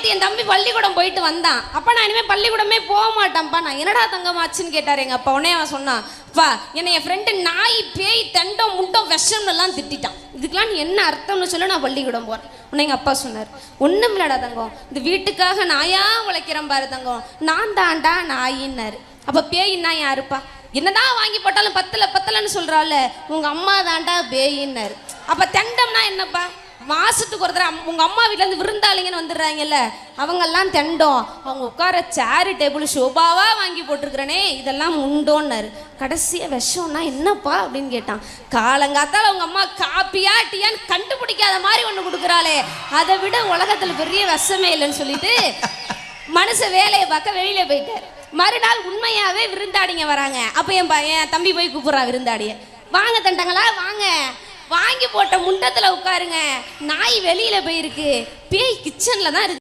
நேற்று என் தம்பி பள்ளிக்கூடம் போயிட்டு வந்தான். அப்பா நான் இனிமேல் பள்ளிக்கூடமே போக மாட்டேன்ப்பா. நான் என்னடா தங்கமாச்சுன்னு கேட்டார் எங்கள் அப்பா. உடனே அவன் சொன்னான், அப்பா என்னை என் ஃப்ரெண்டு நாய் பேய் தண்டம் முட்டம் விஷம்லாம் திட்டான். இதுக்கெல்லாம் நீ என்ன அர்த்தம்னு சொல்ல நான் பள்ளிக்கூடம் போகிறேன். உடனே எங்கள் அப்பா சொன்னார், ஒன்றும் இல்லடா தங்கம், இந்த வீட்டுக்காக நாயா உழைக்கிறேன் பாரு தங்கம், நான் தாண்டா நாயின்னாரு. அப்போ பேயின்னா யாருப்பா? என்னதான் வாங்கி போட்டாலும் பத்தலைன்னு சொல்கிறாள், உங்கள் அம்மா தாண்டா பேயின்னாரு. அப்போ தண்டம்னா என்னப்பா? மாசத்துக்கு ஒரு தடவை உங்கள் அம்மா வீட்டிலேருந்து விருந்தாளிங்கன்னு வந்துடுறாங்கல்ல, அவங்கெல்லாம் தெண்டம். அவங்க உட்கார சேரு டேபிள் ஷோபாவாக வாங்கி போட்டிருக்கிறனே, இதெல்லாம் உண்டோன்னாரு. கடைசியாக விஷம்னா என்னப்பா அப்படின்னு கேட்டான். காலங்காத்தால் அவங்க அம்மா காப்பியா டீயான்னு கண்டுபிடிக்காத மாதிரி ஒன்று கொடுக்குறாளே, அதை விட உலகத்தில் பெரிய விஷமே இல்லைன்னு சொல்லிட்டு மனுஷன் வேலையை பார்க்க வெளியில் போயிட்டார். மறுநாள் உண்மையாகவே விருந்தாடிங்க வராங்க. அப்போ என் தம்பி போய் கூப்பிட்றான் விருந்தாடிய, வாங்க தண்டங்களா வாங்க, வாங்கி போட்ட முண்டத்தில் உட்காருங்க, நாய் வெளியில் போயிருக்கு, பேய் கிச்சனில் தான் இருக்கு.